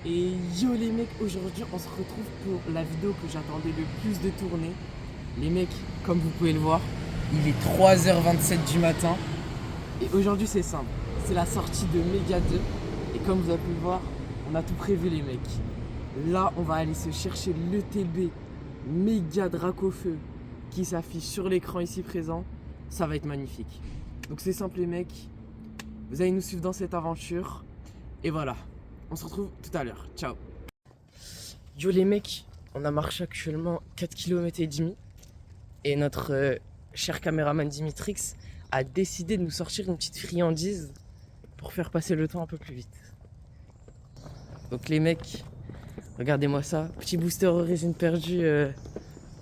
Et yo les mecs, aujourd'hui on se retrouve pour la vidéo que j'attendais le plus de tourner. Les mecs, comme vous pouvez le voir, il est 3h27 du matin. Et aujourd'hui c'est simple, c'est la sortie de Mega 2. Et comme vous avez pu le voir, on a tout prévu les mecs. Là on va aller se chercher l'ETB Mega Dracofeu qui s'affiche sur l'écran ici présent. Ça va être magnifique. Donc c'est simple les mecs, vous allez nous suivre dans cette aventure. Et voilà. On se retrouve tout à l'heure. Ciao. Yo les mecs, on a marché actuellement 4 km et demi. Et notre cher caméraman Dimitrix a décidé de nous sortir une petite friandise pour faire passer le temps un peu plus vite. Donc les mecs, regardez-moi ça. Petit booster origine perdue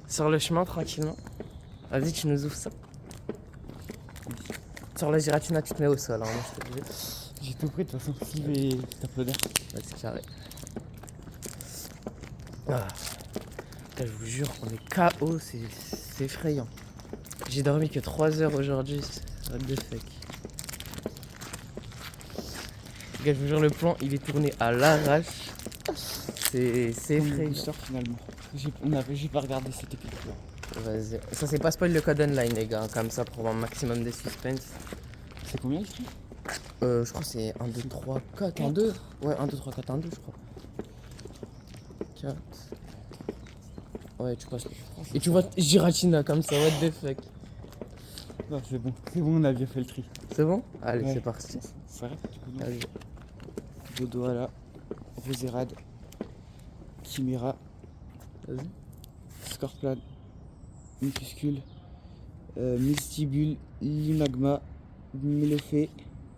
sur le chemin tranquillement. Vas-y, tu nous ouvres ça. Sur la giratina, tu te mets au sol. Hein, moi, je te le dis. J'ai tout pris de toute façon, si mais t'applaudir. Vas-y, carré. Ah. Putain, je vous jure, on est KO, c'est effrayant. J'ai dormi que 3 heures aujourd'hui, what the fuck. Les gars, je vous jure, le plan il est tourné à l'arrache. C'est effrayant. Booster finalement. J'ai pas regardé, c'était quelque. Vas-y. Ça, c'est pas spoil le code online, les gars, comme ça pour un maximum de suspense. C'est combien ici? Je crois que c'est 1, 2, 3, 4, 1, 2. Ouais, 1, 2, 3, 4, 1, 2, je crois. 4. Ouais, tu passes. Et tu vois Giratina comme ça, what the fuck. Non, c'est bon, on a bien fait le tri. C'est bon? Allez, Ouais. c'est parti. Ça va, du coup, non. Allez. Dodoala, Roserade, Chimera, Vas-y. Scorpion, Mucuscule, Mystibule, Limagma, Mélofée,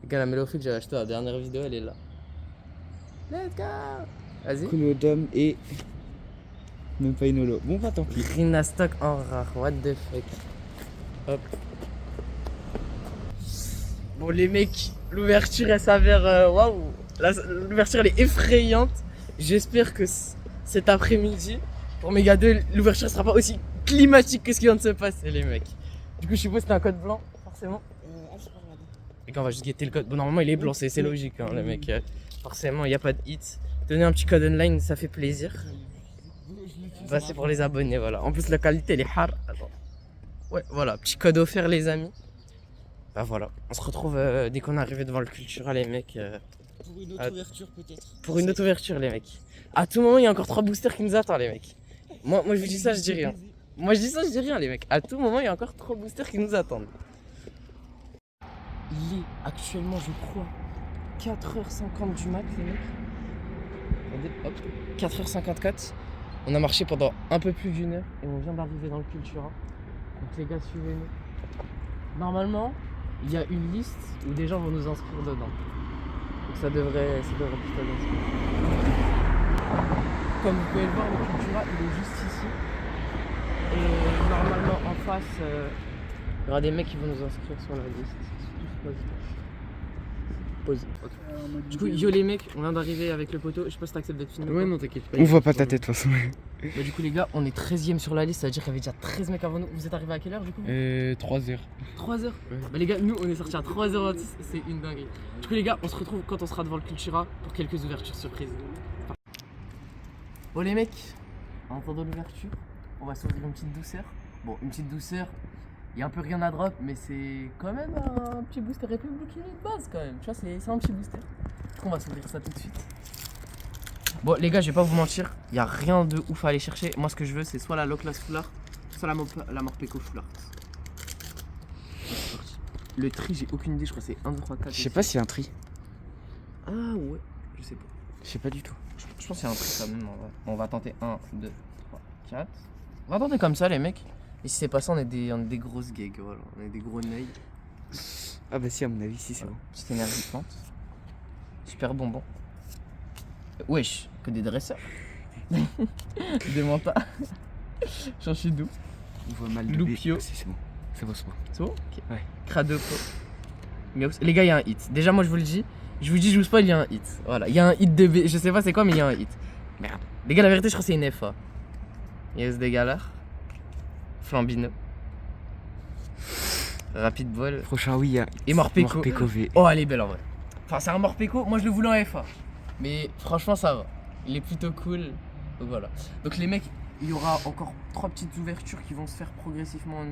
Les gars, la mélopée que j'ai acheté la dernière vidéo, elle est là. Let's go! Vas-y. Colodum et. Même pas une holo. Bon, bah tant pis. Rina stock en rare, what the fuck. Hop. Bon, les mecs, l'ouverture elle s'avère. Waouh! L'ouverture elle est effrayante. J'espère que cet après-midi, pour Mega 2, l'ouverture sera pas aussi climatique que ce qui vient de se passer, les mecs. Du coup, je suppose que c'est un code blanc, forcément. Et quand on va juste guetter le code. Bon, normalement, il est blanc, c'est logique, hein, les mecs. Forcément, il n'y a pas de hit. Donner un petit code online, ça fait plaisir. Bah, c'est pour les abonnés, voilà. En plus, la qualité, elle est hard. Attends. Ouais, voilà, petit code offert, les amis. Bah voilà, on se retrouve dès qu'on est arrivé devant le Cultura, les mecs. Pour une autre ouverture, peut-être. Pour une autre ouverture, les mecs. À tout moment, il y a encore 3 boosters qui nous attendent, les mecs. Moi, je vous dis ça, je dis rien. Moi, je dis ça, je dis rien, les mecs. À tout moment, il y a encore 3 boosters qui nous attendent. Il est actuellement, je crois, 4h50 du mat, les mecs. Regardez, hop, 4h54. On a marché pendant un peu plus d'1 heure et on vient d'arriver dans le Cultura. Donc les gars, suivez-nous. Normalement, il y a une liste où des gens vont nous inscrire dedans. Donc ça devrait plutôt bien se passer. Comme vous pouvez le voir, le Cultura, il est juste ici. Et normalement, en face, il y aura des mecs qui vont nous inscrire sur la liste. Pause. Ok. Du coup, yo les mecs, on vient d'arriver avec le poteau. Je sais pas si t'acceptes d'être filmé. Ouais, quoi. non, t'inquiète pas. On voit pas ta tête de toute façon. Bah, du coup, les gars, on est 13ème sur la liste. Ça veut dire qu'il y avait déjà 13 mecs avant nous. Vous êtes arrivés à quelle heure du coup? 3 heures. 3 heures. Ouais. Bah, les gars, nous on est sortis à 3h26. C'est une dinguerie. Du coup, les gars, on se retrouve quand on sera devant le Cultura pour quelques ouvertures surprises. Bon, les mecs, en attendant l'ouverture, on va s'ouvrir une petite douceur. Bon, une petite douceur. Il y a un peu rien à drop, mais c'est quand même un petit booster républicain de base quand même. Tu vois, c'est un petit booster. Du coup, on va s'ouvrir ça tout de suite. Bon, les gars, je vais pas vous mentir, il y a rien de ouf à aller chercher. Moi, ce que je veux, c'est soit la Loclas Full Art, soit la Morpeko Full Art. Le tri, j'ai aucune idée, je crois que c'est 1, 2, 3, 4. Je sais pas s'il y a un tri. Ah ouais, je sais pas. Je sais pas du tout. Je pense qu'il y a un tri quand même. En vrai. On va tenter 1, 2, 3, 4. On va tenter comme ça, les mecs. Et si c'est pas ça, on est des grosses gigs, voilà. On est des gros nails. Ah bah si, à mon avis, si, c'est Voilà. bon. Petite énergie plante. Super bonbon. Wesh, que des dresseurs. Des mentas. J'en suis doux. On voit mal de Loupio. B. C'est bon. C'est bon, c'est bon. C'est bon? Ok. Ouais. Cradopo. Mais les gars, il y a un hit. Déjà, moi, je vous le dis. Je vous spoil, il y a un hit. Voilà, il y a un hit de B. Je sais pas c'est quoi, mais il y a un hit. Merde. Les gars, la vérité, je crois que c'est une FA. Yes, des galères. Flambino. Rapid Ball. Prochain, oui, il y a. Et Morpeko. Morpeko V. Oh, elle est belle en vrai. Enfin, c'est un Morpeko. Moi, je le voulais en FA. Mais franchement, ça va. il est plutôt cool. Donc voilà. Donc les mecs, il y aura encore 3 petites ouvertures qui vont se faire progressivement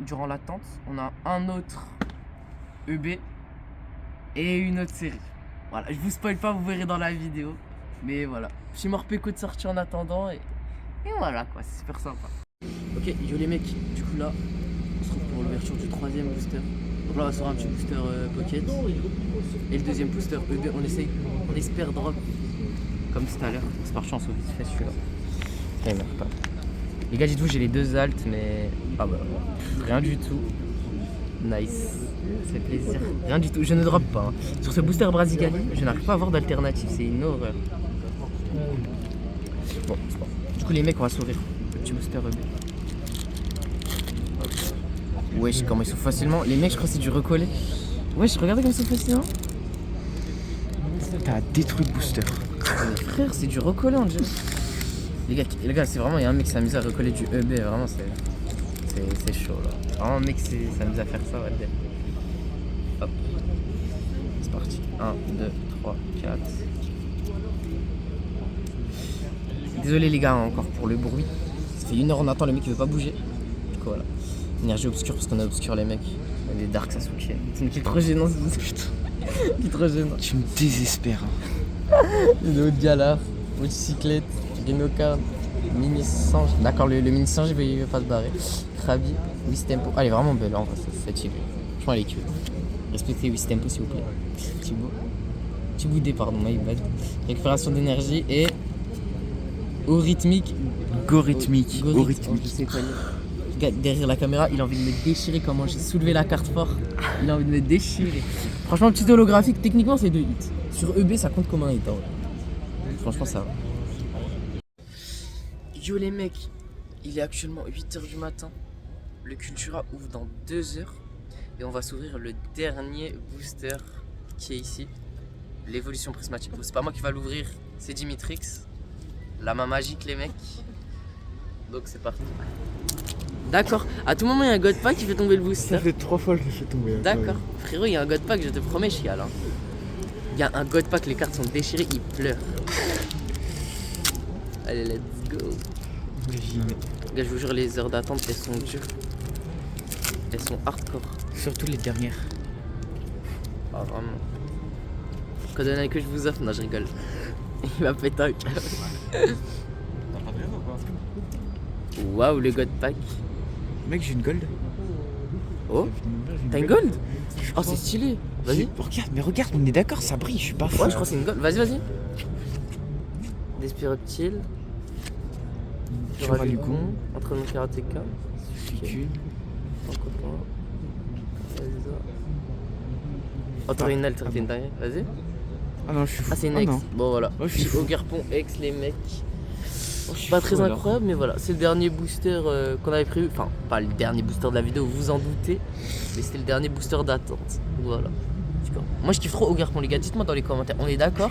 durant l'attente. On a un autre EB et une autre série. Voilà, je vous spoil pas, vous verrez dans la vidéo. Mais voilà, petit morpéco de sortie en attendant et voilà quoi, c'est super sympa. Ok, yo les mecs, du coup là, on se retrouve pour l'ouverture du 3e booster. Donc là on va sortir un petit booster Pocket. Et le 2e booster EB, on espère drop comme tout à l'heure. C'est par chance au vite fait celui-là. Il meurt pas. Les gars, dites-vous, j'ai les 2 alts, mais ah bah rien du tout. Nice, c'est plaisir. Rien du tout, je ne drop pas. Hein. Sur ce booster Brasigali, je n'arrive pas à avoir d'alternative, c'est une horreur. Bon, c'est bon. Du coup, les mecs, on va s'ouvrir le petit booster EB. Wesh, comment ils sont facilement. Les mecs, je crois que c'est du recollé. Wesh, regardez comme ils sont facilement. T'as détruit le booster. Mais frère, c'est du recollé en dirait. Les gars, c'est vraiment, il y a un mec qui s'amuse à recoller du EB, vraiment, c'est chaud là. Vraiment, un mec qui s'amuse à faire ça, ouais. Hop. C'est parti. 1, 2, 3, 4. Désolé les gars, encore pour le bruit. Ça fait 1 heure on attend, le mec il veut pas bouger. Du coup, voilà. Énergie obscure parce qu'on a obscur les mecs. Il y a des darks à switcher. C'est une kill trop gênant, c'est putain. Qui est trop gênant. Tu me désespères. Hein. Une autre galère, motocyclette, Rinoka, mini singe. D'accord, le mini singe il veut pas se barrer. Krabi, Wistempo. Ah, elle est vraiment belle en vrai, cette chick. Franchement, elle est cute. Respectez Wistempo s'il vous plaît. Petit boudé, pardon, my bad. Récupération d'énergie et. Eurythmique. Gorithmique. Regarde, derrière la caméra, il a envie de me déchirer comment j'ai soulevé la carte fort. Il a envie de me déchirer. Franchement, petit holographique, techniquement, c'est 2 hits. Sur EB, ça compte comme un hit. Hein. Franchement, ça va. Yo les mecs, il est actuellement 8h du matin. Le Cultura ouvre dans 2 heures. Et on va s'ouvrir le dernier booster qui est ici. L'évolution prismatique. C'est pas moi qui va l'ouvrir, c'est Dimitrix. La main magique les mecs. Donc c'est parti. D'accord, à tout moment il y a un God Pack qui fait tomber le booster. Ça fait 3 fois que je fais tomber. D'accord, frérot, il y a un God Pack, je te promets, chial. Hein. Il y a un God Pack, les cartes sont déchirées, il pleure. Allez, let's go. Gars, je vous jure, les heures d'attente, elles sont dures. Elles sont hardcore. Surtout les dernières. Ah, vraiment. Code Nike que je vous offre, non, je rigole. Il va péter un câble. Waouh, le God Pack. Mec, j'ai une gold. Oh, t'as une gold? Oh, c'est stylé. Vas-y. Regarde, on est d'accord, ça brille, je suis pas fou. Ouais, je crois que c'est une gold. Vas-y. D'esprit reptile. Duralugon. Entraînement karatéka. Ficule. Oh, t'aurais une alter, t'es une dingue. Vas-y. Ah non, je suis fou. Ah, c'est une ex. Non. Bon, voilà. Oh, je suis fou. Au Garpon ex, les mecs. Je Pas très incroyable, mais voilà. C'est le dernier booster qu'on avait prévu. Enfin, pas le dernier booster de la vidéo, vous en doutez. Mais c'était le dernier booster d'attente. Voilà. Moi, je kiffe trop au Garpon, les gars. Dites-moi dans les commentaires. On est d'accord?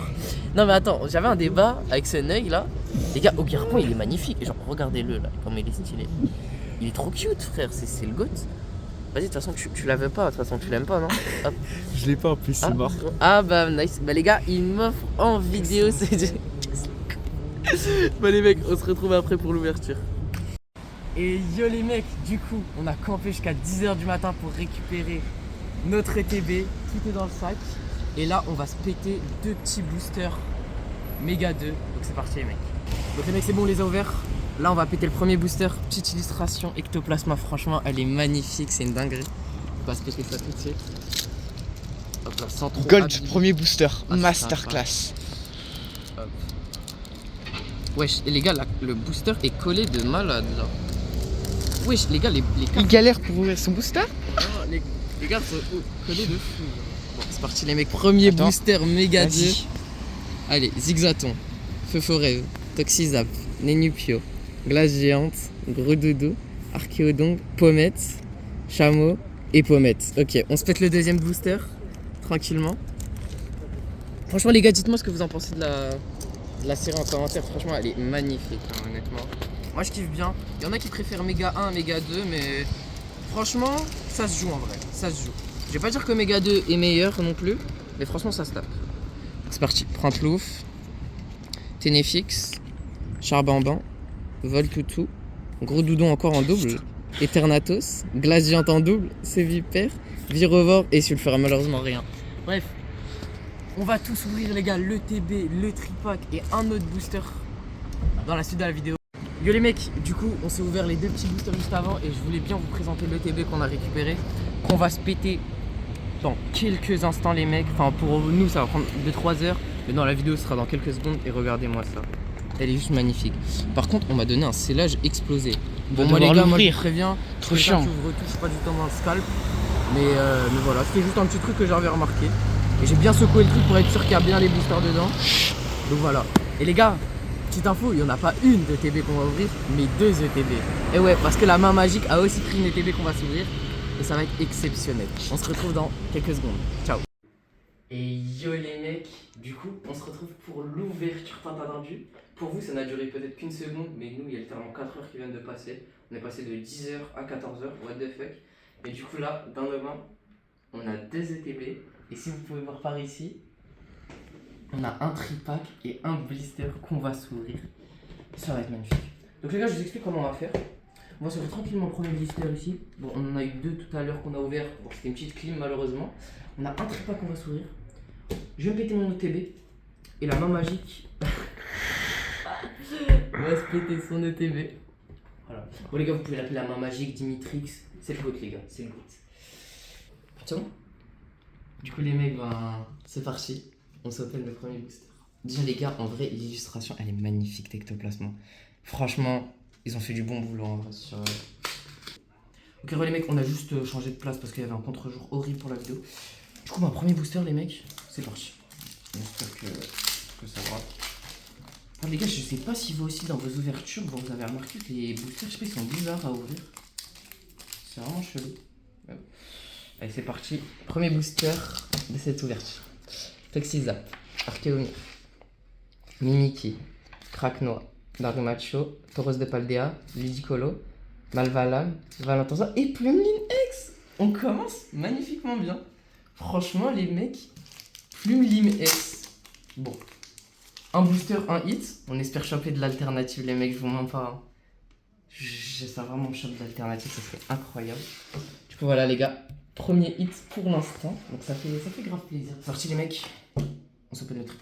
Non, mais attends, j'avais un débat avec ce œil là. Les gars, au Garpon, il est magnifique. Genre, regardez-le là, comme il est stylé. Il est trop cute, frère. C'est le goat. Vas-y, de toute façon, tu l'avais pas. De toute façon, tu l'aimes pas, non? Hop. Je l'ai pas en plus, c'est mort. Ah, bah, nice. Bah, les gars, il m'offre en vidéo. C'est. Bon les mecs, on se retrouve après pour l'ouverture. Et yo les mecs, du coup, on a campé jusqu'à 10h du matin pour récupérer notre ETB. Tout est dans le sac. Et là, on va se péter 2 petits boosters méga 2. Donc c'est parti les mecs. Donc les mecs, c'est bon, on les a ouverts. Là, on va péter le premier booster. Petite illustration ectoplasma, franchement, elle est magnifique, c'est une dinguerie. On va se péter ça tout de suite. Hop là, sans trop Gold, abîmer. premier booster, Ah, masterclass. Hop. Wesh, et les gars, le booster est collé de malade là. Wesh, les gars, les cartes. Il galère pour ouvrir son booster. Non, les cartes sont collées de fou. Bon, c'est parti les mecs. Premier booster méga 2. Allez, Zigzaton, Feu Forêt, Toxizap, Nenupio, Glace Géante, Gros Doudou, Archéodongue, Pommette, Chameau et Pommette. Ok, on se pète le deuxième booster tranquillement. Franchement les gars, dites-moi ce que vous en pensez de la série en commentaire. Franchement elle est magnifique hein, honnêtement. Moi je kiffe bien. Il y en a qui préfèrent Méga 1, Méga 2 mais franchement ça se joue en vrai. Ça se joue. Je vais pas dire que Méga 2 est meilleur non plus, mais franchement ça se tape. C'est parti, prends plouf. Ténéfix, Charbamban, Voltoutou, Gros Doudon encore en double, Eternatos, Glaciante en double, Sévipère, Virovore et Sulfura, malheureusement rien. Bref, on va tous ouvrir les gars, le TB, le tripack et un autre booster dans la suite de la vidéo. Yo les mecs, du coup on s'est ouvert les deux petits boosters juste avant et je voulais bien vous présenter le TB qu'on a récupéré, qu'on va se péter dans quelques instants les mecs. Enfin pour nous ça va prendre 2-3 heures, mais dans la vidéo ce sera dans quelques secondes et regardez-moi ça. Elle est juste magnifique. Par contre on m'a donné un scellage explosé. Bon moi les gars, moi je vous préviens, trop chiant. Je vous retouche pas du tout dans le scalp. Mais voilà, c'était juste un petit truc que j'avais remarqué. Et j'ai bien secoué le truc pour être sûr qu'il y a bien les boosters dedans. Donc voilà. Et les gars, petite info, il n'y en a pas une de TB qu'on va ouvrir, mais 2 ETB. Et ouais, parce que la main magique a aussi pris une ETB qu'on va s'ouvrir. Et ça va être exceptionnel. On se retrouve dans quelques secondes. Ciao. Et yo les mecs, du coup, on se retrouve pour l'ouverture tant attendue. Pour vous, ça n'a duré peut-être qu'une seconde, mais nous, il y a littéralement 4 heures qui viennent de passer. On est passé de 10h à 14h, what the fuck. Et du coup là, dans nos mains, on a 2 ETB. Et si vous pouvez voir par ici, on a un tripack et un blister qu'on va s'ouvrir. Ça va être magnifique. Donc les gars, je vous explique comment on va faire. On va s'ouvrir tranquillement le premier blister ici. Bon, on en a eu 2 tout à l'heure qu'on a ouvert. Bon, c'était une petite clim malheureusement. On a un tripack qu'on va s'ouvrir. Je vais me péter mon ETB. Et la main magique va se péter son ETB. Voilà. Bon les gars, vous pouvez l'appeler la main magique, Dimitrix. C'est le GOAT les gars, c'est le GOAT. C'est bon? Du coup les mecs, ben c'est parti. On s'open le premier booster. Déjà les gars, en vrai, l'illustration, elle est magnifique d'Ectoplasma. Franchement, ils ont fait du bon boulot en vrai sur... Ok les mecs, on a juste changé de place parce qu'il y avait un contre-jour horrible pour la vidéo. Du coup, premier booster les mecs, c'est parti. J'espère que ça va. Alors, les gars, je sais pas si vous aussi dans vos ouvertures, vous avez remarqué que les boosters, je sais pas, ils sont bizarres à ouvrir. C'est vraiment chelou. Allez, c'est parti. Premier booster de cette ouverture. Plexizap, Archeomir, Mimiki, Kraknoa, Darumachio, Tauros de Paldea, Ludicolo, Malvalam, Valentosa et Plumeline X. On commence magnifiquement bien. Franchement, les mecs, Plumeline X. Bon, un booster, un hit. On espère choper de l'alternative, les mecs, je vous mens pas. Hein. J'espère vraiment choper de l'alternative, ça serait incroyable. Du coup, voilà, les gars. Premier hit pour l'instant, donc ça fait grave plaisir. C'est parti les mecs, on s'open le truc.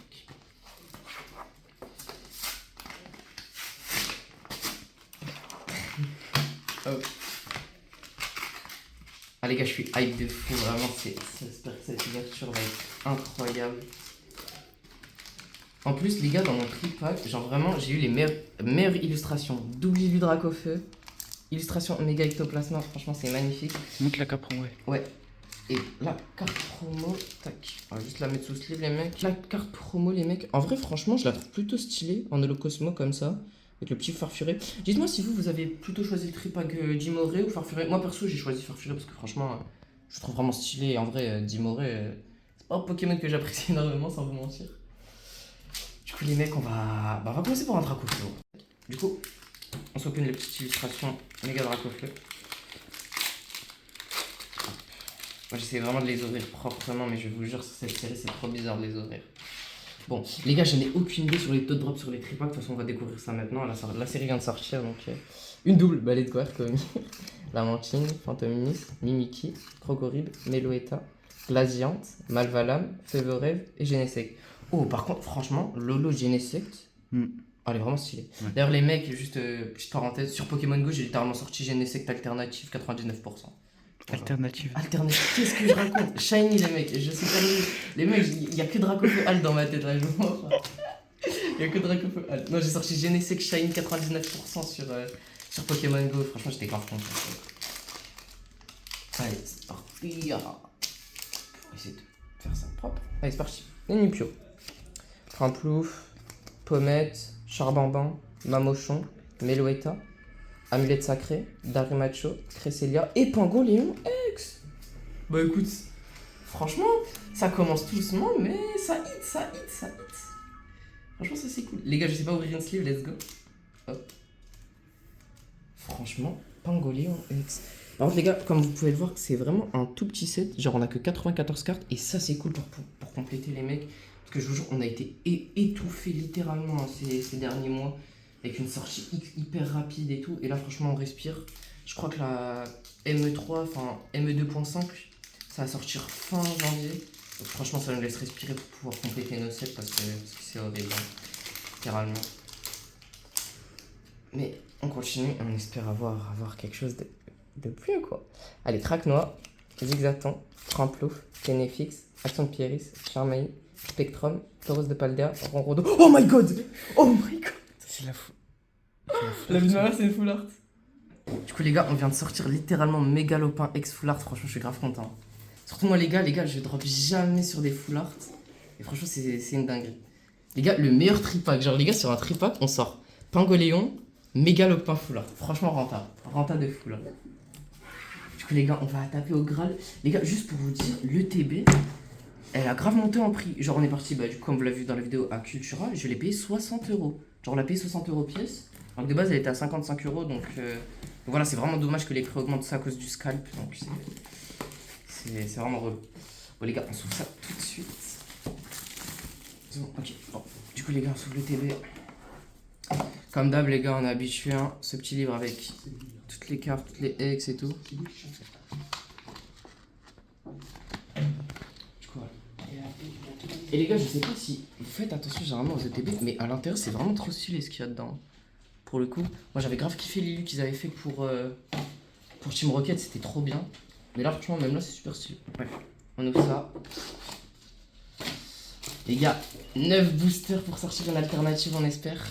Hop. Ah les gars, je suis hype de fou, vraiment, j'espère que cette ouverture va être incroyable. En plus les gars, dans mon tripack, genre vraiment, j'ai eu les meilleures illustrations. Double Illu Dracofeu, illustration Omega Ectoplasma, franchement c'est magnifique. Montre la carte promo, ouais. Ouais. Et la carte promo, tac, on va juste la mettre sous sleeve les mecs. La carte promo les mecs, en vrai franchement je la trouve plutôt stylée en holo Cosmo comme ça, avec le petit Farfuré. Dites-moi si vous avez plutôt choisi le tripack Dimoré ou Farfuré. Moi perso j'ai choisi Farfuré parce que franchement je trouve vraiment stylé. Et en vrai Dimoré c'est pas un Pokémon que j'apprécie énormément sans vous mentir. Du coup les mecs on va commencer par un Dracofeu. Du coup on s'open les petites illustrations méga Dracofeu. Moi j'essaie vraiment de les ouvrir proprement, mais je vous jure, sur cette série c'est trop bizarre de les ouvrir. Bon, les gars, je n'ai aucune idée sur les taux de drop sur les tripacks. De toute façon, on va découvrir ça maintenant. La série vient de sortir, donc une double balai de Guerre comme Lamentine, Phantomis, Mimiki, Crocodile, Meloetta, Glaciante, Malvalam, Feverev et Genesect. Oh, par contre, franchement, Lolo Genesect, elle est vraiment stylée. Ouais. D'ailleurs, les mecs, juste petite parenthèse, sur Pokémon Go, j'ai littéralement sorti Genesect alternative 99%. Alternative. Alternative, qu'est-ce que je raconte? Shiny les mecs, je sais pas. Les mecs, il y a que Dracofeu Alt dans ma tête là, je vous montre. Il y a que Dracofeu Alt. Non, j'ai sorti Genesect Shiny 99% sur Pokémon Go, franchement j'étais grave content. Allez, c'est parti. On va essayer de faire ça propre. Allez, c'est parti. Nupio, Trimplouf, Pommette, Charbamban, Mamochon, Meloetta, Amulette Sacrée, Darumachio, Cresselia et Pangolion X. Bah écoute, franchement, ça commence doucement, mais ça hit. Franchement, ça c'est cool. Les gars, je sais pas ouvrir une sleeve, let's go. Hop. Franchement, Pangolion X. Par contre, les gars, comme vous pouvez le voir, c'est vraiment un tout petit set. Genre, on a que 94 cartes et ça c'est cool pour compléter les mecs. Parce que je vous jure, on a été étouffé littéralement hein, ces derniers mois avec une sortie hyper rapide et tout. Et là, franchement, on respire. Je crois que la ME3, enfin ME2.5, ça va sortir fin janvier. Donc, franchement, ça nous laisse respirer pour pouvoir compléter nos sets parce que c'est horrible, hein, littéralement. Mais on continue, on espère avoir quelque chose de plus quoi. Allez, Crack Noir, Zigzaton, Tramplouf, Kenefix, Action de Pieris, Charmaï, Spectrum, Tauros de Paldea, Ronrodo. Oh my god! Oh my god! C'est la fou. La vie de ma mère, c'est une full art. Du coup, les gars, on vient de sortir littéralement Mégalopin ex full art. Franchement, je suis grave content. Surtout moi, les gars, je drop jamais sur des full art. Et franchement, c'est une dinguerie. Les gars, le meilleur tripack. Genre, les gars, sur un tripack, on sort Pingoléon, Mégalopin full art. Franchement, rentable. Rentable de fou là. Du coup, les gars, on va taper au Graal. Les gars, juste pour vous dire, l'ETB, elle a grave monté en prix. Genre, on est parti, du coup, comme vous l'avez vu dans la vidéo, à Cultura. Je l'ai payé 60 euros. Genre, on l'a payé 60 euros pièce. Alors que de base, elle était à 55 euros. Donc voilà, c'est vraiment dommage que les prix augmentent ça à cause du scalp. Donc, c'est vraiment relou. Bon, les gars, on s'ouvre ça tout de suite. Bon, ok, bon. Du coup, les gars, on s'ouvre l'ETB. Comme d'hab, les gars, on est habitué à ce petit livre avec toutes les cartes, toutes les ex et tout. Et les gars, je sais pas si vous faites attention généralement aux ETB, mais à l'intérieur, c'est vraiment trop stylé ce qu'il y a dedans. Pour le coup, moi j'avais grave kiffé l'illu qu'ils avaient fait pour Team Rocket, c'était trop bien. Mais là, franchement, même là, c'est super stylé. Bref, on ouvre ça. Les gars, 9 boosters pour sortir une alternative, on espère.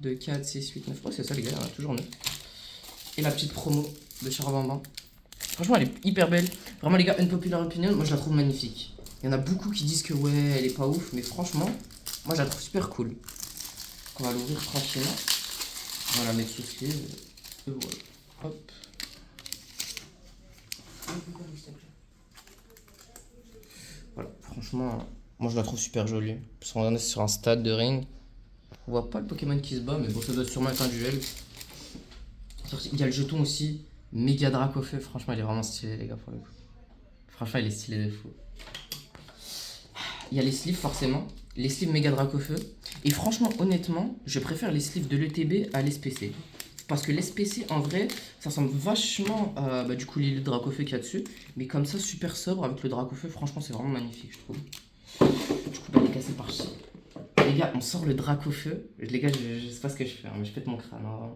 2, 4, 6, 8, 9. Ouais, c'est ça, les gars, on a toujours 9. Et la petite promo de Charbamban. Franchement, elle est hyper belle. Vraiment, les gars, unpopular opinion, moi je la trouve magnifique. Il y en a beaucoup qui disent que ouais, elle est pas ouf, mais franchement, moi je la trouve super cool. On va l'ouvrir tranquillement. On va la mettre sous sleeve. Et voilà. Hop. Voilà, franchement, moi je la trouve super jolie. Parce qu'on est sur un stade de ring. On voit pas le Pokémon qui se bat, mais bon, ça doit sûrement être un duel. Il y a le jeton aussi. Méga Dracofeu. Franchement, il est vraiment stylé, les gars, pour le coup. Franchement, il est stylé de fou. Il y a les sleeves, forcément. Les sleeves Méga Dracofeu. Et franchement, honnêtement, je préfère les sleeves de l'ETB à l'SPC. Parce que l'SPC, en vrai, ça ressemble vachement à du coup l'île de Dracofeu qu'il y a dessus. Mais comme ça, super sobre avec le Dracofeu. Franchement, c'est vraiment magnifique, je trouve. Du coup, les gars, c'est parti. Les gars, on sort le Dracofeu. Les gars, je sais pas ce que je fais, hein, mais je pète mon crâne. Hein.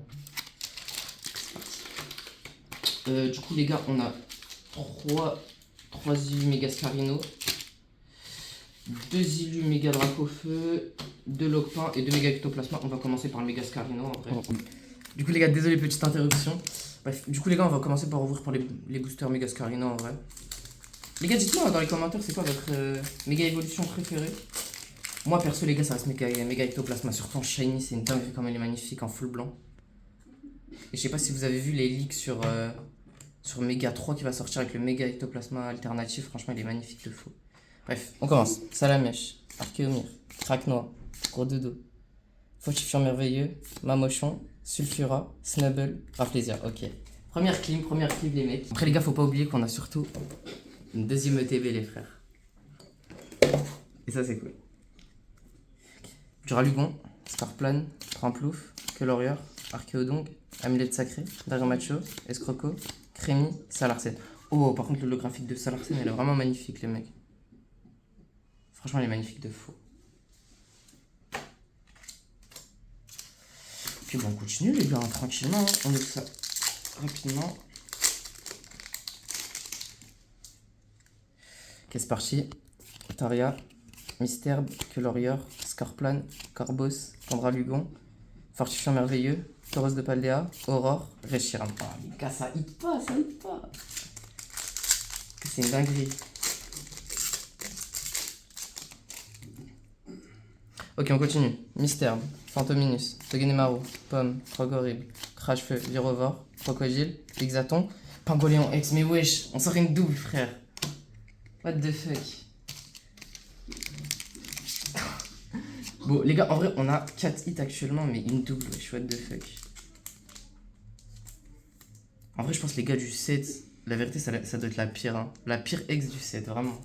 Du coup, les gars, on a 3 illus méga Scarino, 2 illus méga Dracofeu, 2 Logpin et 2 méga Ectoplasma. On va commencer par le méga Scarino en vrai. Du coup, les gars, désolé, petite interruption. Bref, du coup, les gars, on va commencer par ouvrir pour les boosters méga Scarino en vrai. Les gars, dites-moi dans les commentaires, c'est quoi votre méga évolution préférée? Moi, perso, les gars, ça reste méga Ectoplasma. Surtout en shiny, c'est une dinguerie comme elle est magnifique en full blanc. Et je sais pas si vous avez vu les leaks sur Mega 3 qui va sortir avec le Méga Ectoplasma alternatif. Franchement, il est magnifique de fou. Bref, on commence. Salamèche, Archéomir, Crack Noir, Gros Dodo, Fauchifiant Merveilleux, Mamochon, Sulfura, Snubble, Rafflesia. Ok. Première clim, les mecs. Après, les gars, faut pas oublier qu'on a surtout une deuxième ETB, les frères. Et ça, c'est cool. Duralugon, Scarplan, Tramplouf, Quelorior, Archéodongue, Amulette Sacrée, Darmacho, Escroco, Crémy, Salarsen. Oh, par contre, l'holographique de Salarsen, elle est vraiment magnifique, les mecs. Franchement, elle est magnifique de fou. Ok, bon, on continue, les gars, tranquillement. Hein. On ouvre ça rapidement. Ok, c'est parti. Taria, Mystherbe, Quelorior, Scarplan, Corbos, Candralugon, Fortifiant Merveilleux, Tauros de Paldea, Aurore, Reshiram. Oh, les gars, ça hit pas. C'est une dinguerie. Ok, on continue. Mystère, Fantominus, Togedemaru, Pomme, Frog Horrible, Crash-Feu, Virovore, Crocodile, Exaton, Pingoléon X. Mais wesh, on sort une double, frère. What the fuck. Bon, les gars, en vrai, on a 4 hits actuellement, mais une double, wesh, what the fuck. En vrai, je pense les gars du set, la vérité, ça doit être la pire. Hein. La pire ex du set, vraiment.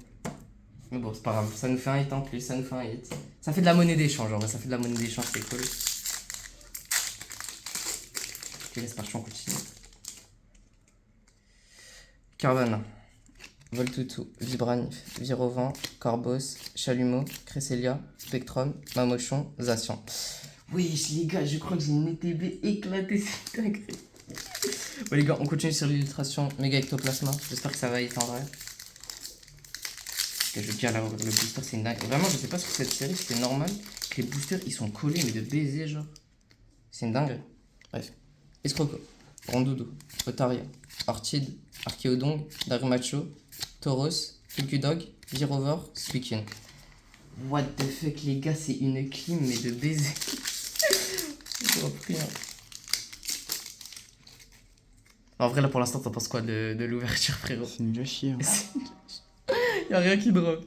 Mais bon, c'est pas grave. Ça nous fait un hit en plus, ça nous fait un hit. Ça fait de la monnaie d'échange, en vrai. Ça fait de la monnaie d'échange, c'est cool. Ok, laisse partir, on continue. Carvana. Voltutu, Vibranif, Virovent, Corbos, Chalumeau, Cresselia, Spectrum, Mamochon, Zacian. Oui, les gars, je crois que j'ai une ETB éclatée, c'est dingue. Bon les gars, on continue sur l'illustration méga ectoplasma. J'espère que ça va être en vrai. Je veux dire, le booster c'est une dingue. Vraiment, je sais pas sur cette série si c'est normal que les boosters ils sont collés, mais de baiser genre. C'est une dingue. Bref. Escroco, Rondoudou, Otaria, Orchid, Archéodong, Darumacho, Tauros, Fulgudog, Virover, Suicune. What the fuck les gars, c'est une clim mais de baiser. J'ai repris hein. En vrai là pour l'instant t'en penses quoi de l'ouverture frérot? C'est nul à chier. Hein. Y'a rien qui drop.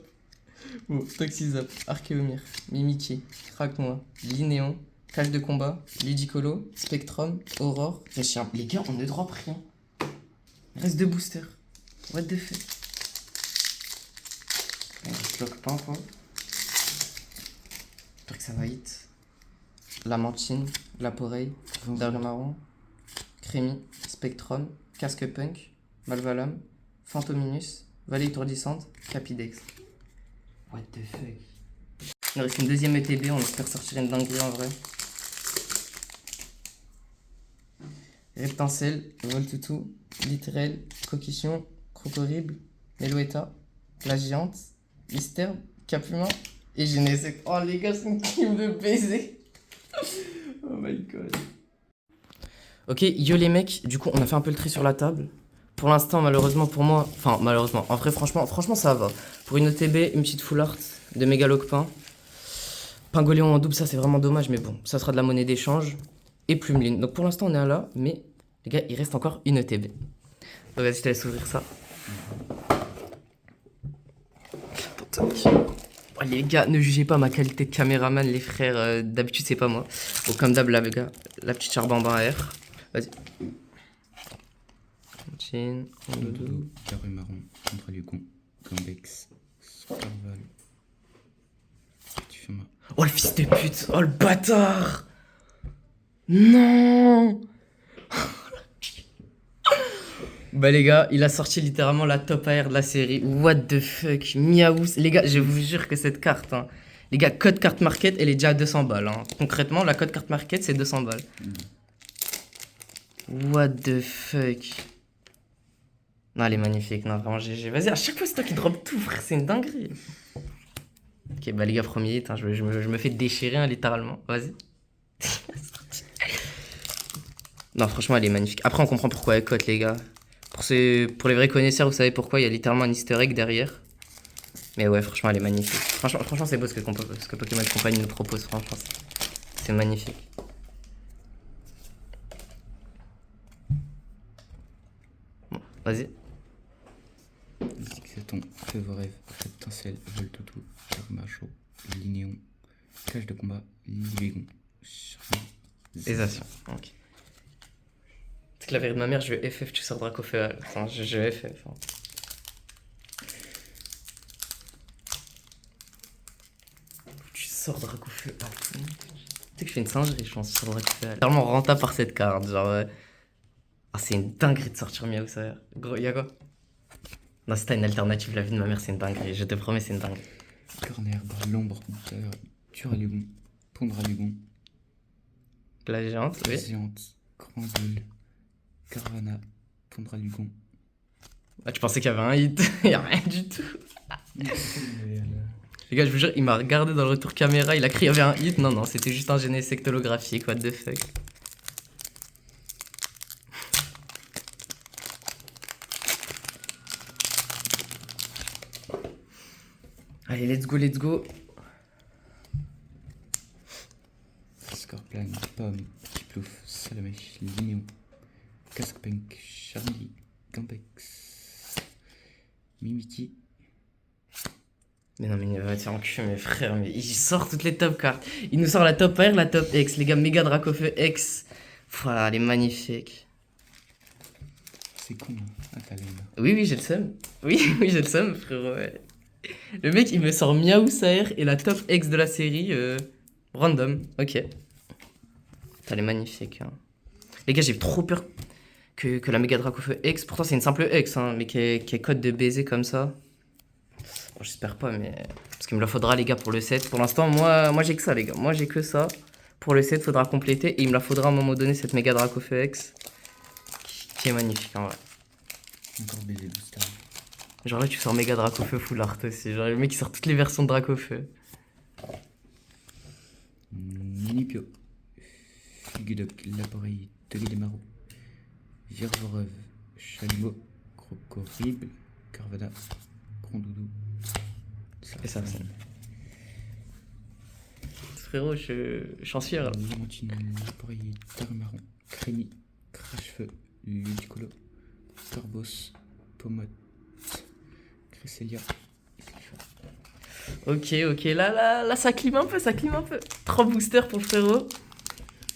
Bon, Toxizap, Archéomir, Mimikyu, Craque-Moi, Linéon, Cage de combat, Ludicolo, Spectrum, Aurore, Réchien. Les gars, on ne drop rien. Reste de booster. What the fuck? Je bloque pas quoi. J'espère que ça va hit. Lamantine, Laporeille, Darmaron, Crémy, Spectrum, Casque Punk, Malvalam, Phantominus, Vallée étourdissante, Capidex. What the fuck? Il nous reste une deuxième ETB, on espère sortir une dinguerie en vrai. Reptincelle, Voltutu, Littrel, Coquichon, Crocorible, Meloetta, La Géante, Mystère, Caphumain et Genesec. Oh les gars, c'est une team de baiser. Oh my god. Ok, yo les mecs, du coup on a fait un peu le tri sur la table. Pour l'instant, malheureusement pour moi, enfin malheureusement, en vrai franchement ça va. Pour une ETB, une petite full art de Mégalocpin. Pingoléon en double, ça c'est vraiment dommage, mais bon, ça sera de la monnaie d'échange. Et Plumeline. Donc pour l'instant on est à là, mais les gars, il reste encore une ETB. Donc vas-y, je te laisse ouvrir ça. Oh, les gars, ne jugez pas ma qualité de caméraman, les frères. D'habitude, c'est pas moi. Bon, comme d'hab, là, les gars, la petite charbamba à air. Vas-y. Chin, Dodo, Darumaron, Contralucon, Gambex, Scarval. Tu fais mal. Oh, le fils de pute. Oh, le bâtard. Non. Bah les gars, il a sorti littéralement la top AR de la série. What the fuck, miaou. Les gars, je vous jure que cette carte, hein, les gars, code carte market, elle est déjà à 200 balles. Hein. Concrètement, la code carte market, c'est 200 balles. What the fuck. Non, elle est magnifique. Non, vraiment, GG. Vas-y, à chaque fois, c'est toi qui drop tout, frère. C'est une dinguerie. Ok, bah les gars, premier hit, hein, je me fais déchirer, hein, littéralement. Vas-y. Non, franchement, elle est magnifique. Après, on comprend pourquoi elle cote, les gars. Pour les vrais connaisseurs, vous savez pourquoi, il y a littéralement un easter egg derrière. Mais ouais, franchement, elle est magnifique. Franchement c'est beau ce que Pokémon Company nous propose, franchement. C'est magnifique. Bon, vas-y. Zigzaton, Fevorève, Reptincelle, Voltutu, Darmacho, Linéon, Cage de combat, Livégon, Zacian. Ok. C'est que la vérité de ma mère, je veux FF, tu sors Dracoféal. Enfin, je veux FF. Hein. Tu sors Dracoféal. Tu sais que je fais une singerie, je pense, sur Dracoféal. Clairement rentable par cette carte, genre. Ah, c'est une dinguerie de sortir Miaou, ça. Gros, y'a quoi? Non, si t'as une alternative, la vie de ma mère, c'est une dinguerie. Je te promets, c'est une dinguerie. Corner, l'ombre, Turalugon, Pondralugon, La géante, oui. Géante, Grandule, Carvana, Pondralugon. Ah, tu pensais qu'il y avait un hit? Y'a rien du tout. Les gars, je vous jure, il m'a regardé dans le retour caméra, il a crié qu'il y avait un hit. Non, non, c'était juste un Genesect holographique, what the fuck. Allez, let's go, let's go. Scorpion, Pomme, Plouf, Salamèche, Linéon, Casque-Punk, Charlie, Gambex, Mimikyu. Mais non, mais il va te faire enculer, mes frères. Mais il sort toutes les top cartes. Il nous sort la top R, la top X. Les gars, méga Dracofeu X. Voilà, elle est magnifique. C'est con, hein, ta laine. Oui, j'ai le seum. Oui, j'ai le seum, frérot. Ouais. Le mec, il me sort Miaou Saer et la top X de la série. Random. Ok. Elle est magnifique. Hein. Les gars, j'ai trop peur que la méga Dracofeu X. Pourtant, c'est une simple X, hein, mais qui est code de baiser comme ça. Bon, j'espère pas, mais. Parce qu'il me la faudra, les gars, pour le set. Pour l'instant, moi j'ai que ça, les gars. Moi, j'ai que ça. Pour le set, faudra compléter. Et il me la faudra à un moment donné, cette méga Dracofeu X. Qui est magnifique, en vrai. Encore baiser booster. Genre là, tu sors méga Dracofeu full art aussi. Genre, le mec, il sort toutes les versions de Dracofeu. Ninipio. Fuguedoc, l'appareil, Togedemaro. Virvoreuve, Chalumeau, Crocorible, Carvada, Grondoudou. Et ça, c'est. Frérot, j'en suis fier là. Lamentine, l'appareil, Tarmaron, Crémy, Crache-Feu, Ludicolo, Corbos, Pomote, Cresselia. Ok, là, ça clime un peu, ça clime un peu. 3 boosters pour le frérot.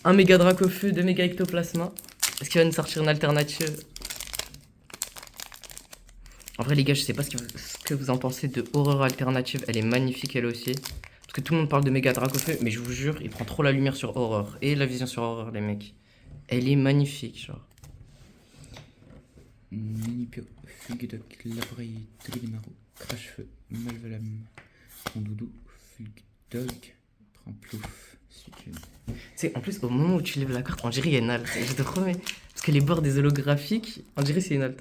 Un méga Dracofeu, 2 méga Ectoplasma. Est-ce qu'il va nous sortir une alternative? En vrai, les gars, je sais pas ce que vous en pensez de Horreur Alternative. Elle est magnifique, elle aussi. Parce que tout le monde parle de méga Dracofeu, mais je vous jure, il prend trop la lumière sur Horreur. Et la vision sur Horreur, les mecs. Elle est magnifique, genre. Ninipio, Fuguedoc, l'appareil, Togedemaro, Crache-Feu, Malvalam, Grondoudou, Fulgdog, prends plouf, suicune. Tu sais, en plus, au moment où tu lèves la carte, on dirait qu'il y a une halte. Je te promets. Parce que les bords des holographiques, on dirait c'est une halte.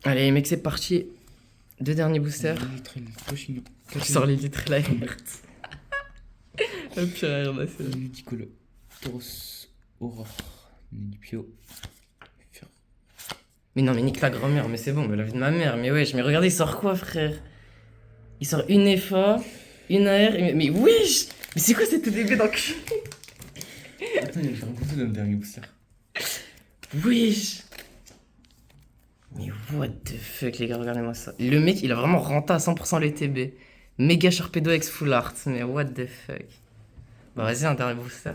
Allez, les mecs, c'est parti. 2 derniers boosters. Litrel, Pochignon, Je sors les litres là, alerte. Le pire air là, c'est. Ludicolo, Tauros, Aurore, Ninipio, Mais non, mais nique ta grand-mère, mais c'est bon, mais la vie de ma mère. Mais wesh, mais regardez, il sort quoi, frère? Il sort une FA, une AR, mais wesh! Mais c'est quoi cette TDB dans le cul? Attends, il va faire beaucoup dans le dernier booster. Wesh! Mais what the fuck, les gars, regardez-moi ça. Le mec, il a vraiment renté à 100% les TB. Méga Sharpedo X Full Art, mais what the fuck. Bah vas-y, un dernier booster.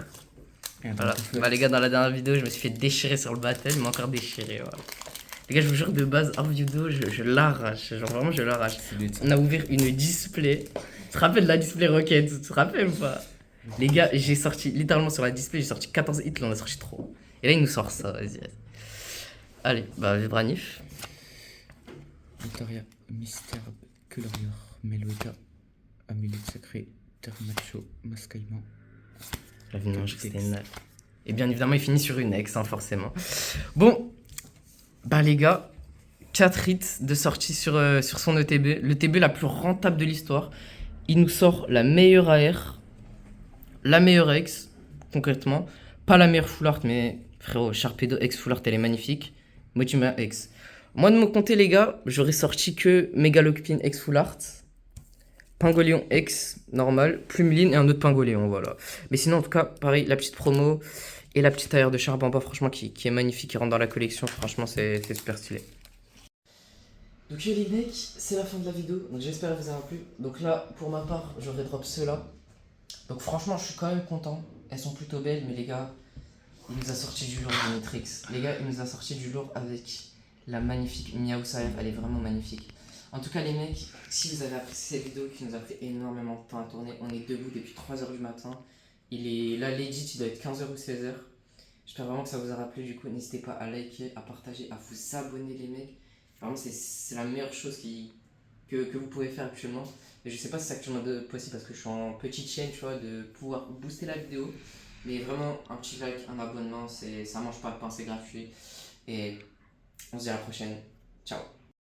Voilà. Bah les gars, dans la dernière vidéo, je me suis fait déchirer sur le battle, il m'a encore déchiré, voilà. Les gars, je vous jure, de base, hors vidéo, je l'arrache. Genre vraiment, je l'arrache. On a ouvert une display. Tu te rappelles de la display Rocket? Tu te rappelles ou pas? Les gars, j'ai sorti, littéralement sur la display, j'ai sorti 14 hits, là on a sorti 3. Et là, il nous sort ça, vas-y. Allez, bah, Vibranif. Altaria, Mystère, Colorior, Meloeta, Amulette Sacrée, Termacho, Mascaillement. La vie de manger, c'était une nappe. Et bien évidemment, il finit sur une ex, hein, forcément. Bon, bah les gars, 4 hits de sortie sur son ETB. L'ETB la plus rentable de l'histoire. Il nous sort la meilleure AR, la meilleure ex, concrètement. Pas la meilleure full art, mais frérot, Sharpedo ex full art, elle est magnifique. Motima ex. Moi, de mon côté, les gars, j'aurais sorti que Megalocpin ex full art. Pingoléon X normal, Plumeline et un autre Pingoléon, voilà. Mais sinon, en tout cas, pareil, la petite promo et la petite tailleur de Charbamba, franchement, qui est magnifique, qui rentre dans la collection, franchement, c'est super stylé. Donc les mecs, c'est la fin de la vidéo, donc j'espère que vous avez plu. Donc là, pour ma part, j'aurais drop ceux-là. Donc franchement, je suis quand même content. Elles sont plutôt belles, mais les gars, il nous a sorti du lourd de Matrix. Les gars, il nous a sorti du lourd avec la magnifique Miaou Saer, elle est vraiment magnifique. En tout cas les mecs, si vous avez apprécié cette vidéo qui nous a pris énormément de temps à tourner, on est debout depuis 3h du matin. Il est là legit, il doit être 15h ou 16h. J'espère vraiment que ça vous aura plu, du coup n'hésitez pas à liker, à partager, à vous abonner les mecs. Vraiment c'est la meilleure chose que vous pouvez faire actuellement. Et je sais pas si c'est actuellement possible parce que je suis en petite chaîne, tu vois, de pouvoir booster la vidéo. Mais vraiment un petit like, un abonnement, ça mange pas de pain, c'est gratuit. Et on se dit à la prochaine. Ciao.